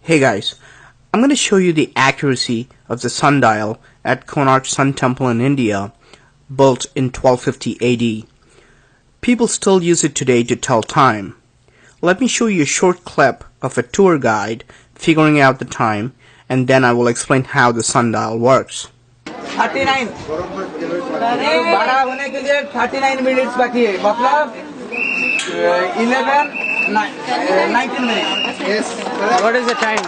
Hey guys, I'm going to show you the accuracy of the sundial at Konark Sun Temple in India, built in 1250 AD. People still use it today to tell time. Let me show you a short clip of a tour guide figuring out the time, and then I will explain how the sundial works. 39 12 होने के लिए 39 minutes बाकी है मतलब 19 minutes. Yes. What is the time?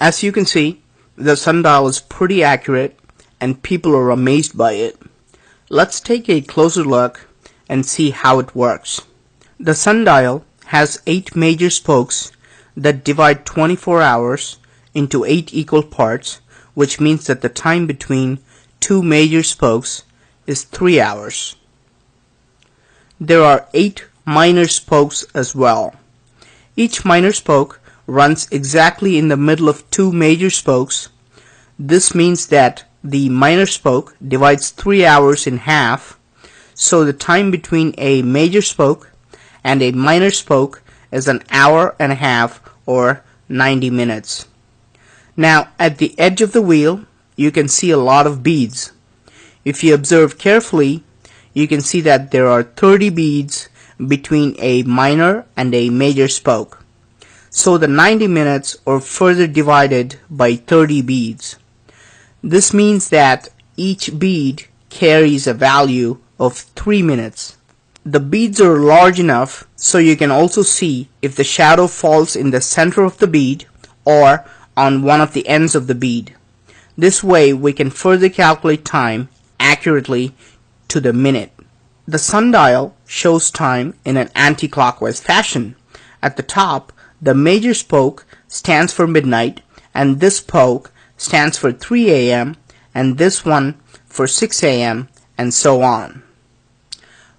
As you can see, the sundial is pretty accurate and people are amazed by it. Let's take a closer look and see how it works. The sundial has 8 major spokes that divide 24 hours into 8 equal parts, which means that the time between 2 major spokes is 3 hours. There are 8 minor spokes as well. Each minor spoke runs exactly in the middle of 2 major spokes. This means that the minor spoke divides 3 hours in half, so the time between a major spoke and a minor spoke is an hour and a half or 90 minutes. Now, at the edge of the wheel, you can see a lot of beads. If you observe carefully, you can see that there are 30 beads between a minor and a major spoke. So the 90 minutes are further divided by 30 beads. This means that each bead carries a value of 3 minutes. The beads are large enough so you can also see if the shadow falls in the center of the bead or on one of the ends of the bead. This way we can further calculate time accurately to the minute. The sundial shows time in an anti-clockwise fashion. At the top, the major spoke stands for midnight, and this spoke stands for 3 a.m., and this one for 6 a.m., and so on.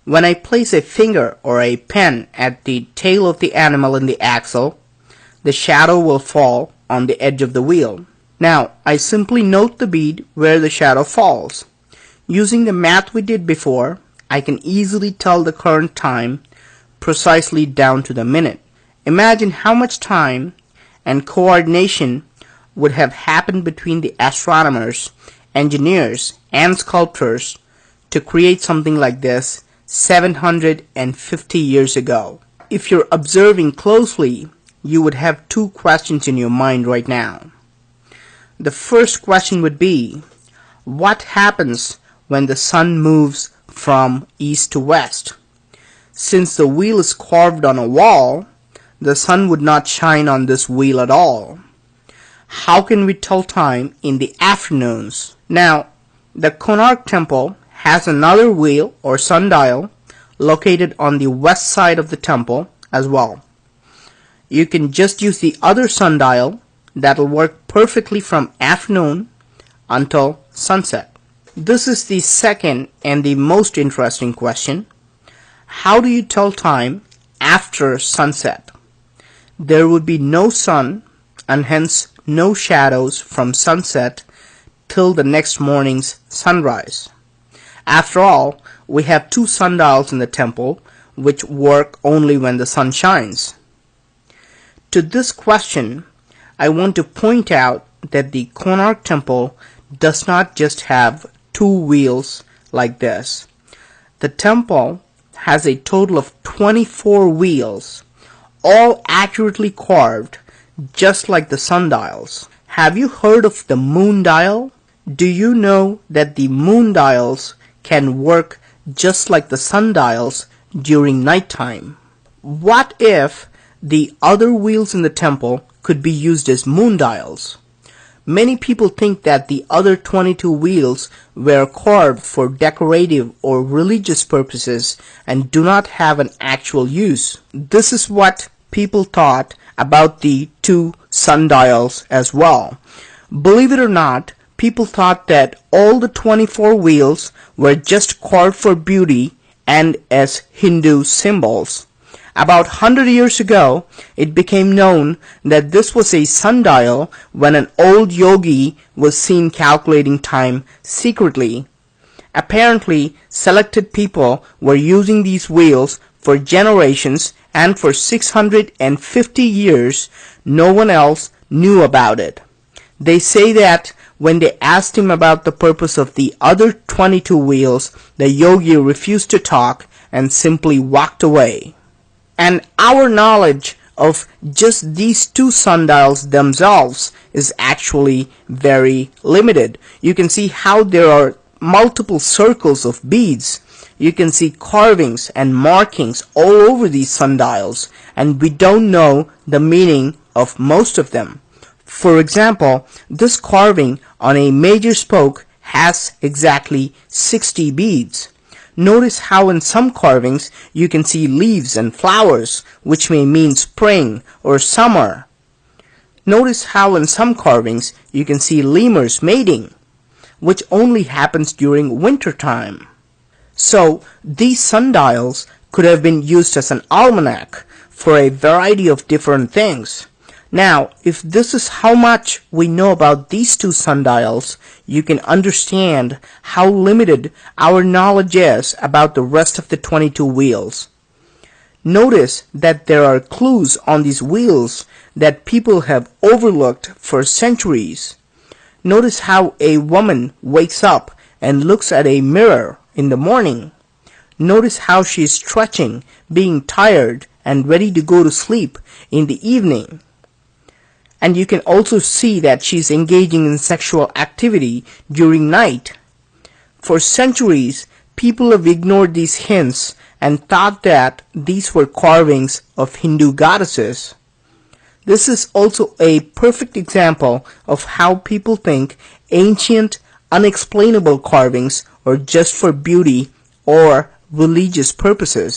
When I place a finger or a pen at the tail of the animal in the axle, the shadow will fall on the edge of the wheel. Now, I simply note the bead where the shadow falls. Using the math we did before, I can easily tell the current time precisely down to the minute. Imagine how much time and coordination would have happened between the astronomers, engineers, and sculptors to create something like this 750 years ago. If you're observing closely, you would have 2 questions in your mind right now. The first question would be, what happens when the sun moves from east to west? Since the wheel is carved on a wall, the sun would not shine on this wheel at all. How can we tell time in the afternoons? Now, the Konark Temple has another wheel or sundial located on the west side of the temple as well. You can just use the other sundial that'll work perfectly from afternoon until sunset. This is the second and the most interesting question. How do you tell time after sunset? There would be no sun and hence no shadows from sunset till the next morning's sunrise. After all, we have 2 sundials in the temple which work only when the sun shines. To this question, I want to point out that the Konark Temple does not just have 2 wheels like this. The temple has a total of 24 wheels, all accurately carved, just like the sundials. Have you heard of the moon dial? Do you know that the moon dials can work just like the sundials during nighttime? What if the other wheels in the temple could be used as moon dials? Many people think that the other 22 wheels were carved for decorative or religious purposes and do not have an actual use. This is what people thought about the 2 sundials as well. Believe it or not, people thought that all the 24 wheels were just carved for beauty and as Hindu symbols. About 100 years ago, it became known that this was a sundial when an old yogi was seen calculating time secretly. Apparently, selected people were using these wheels for generations and for 650 years no one else knew about it. They say that when they asked him about the purpose of the other 22 wheels, the yogi refused to talk and simply walked away. And our knowledge of just these two sundials themselves is actually very limited. You can see how there are multiple circles of beads. You can see carvings and markings all over these sundials, and we don't know the meaning of most of them. For example, this carving on a major spoke has exactly 60 beads. Notice how in some carvings you can see leaves and flowers, which may mean spring or summer. Notice how in some carvings you can see lemurs mating, which only happens during winter time. So these sundials could have been used as an almanac for a variety of different things. Now, if this is how much we know about these two sundials, you can understand how limited our knowledge is about the rest of the 22 wheels. Notice that there are clues on these wheels that people have overlooked for centuries. Notice how a woman wakes up and looks at a mirror in the morning. Notice how she is stretching, being tired, and ready to go to sleep in the evening. And you can also see that she's engaging in sexual activity during night. For centuries, people have ignored these hints and thought that these were carvings of Hindu goddesses. This is also a perfect example of how people think ancient, unexplainable carvings are just for beauty or religious purposes.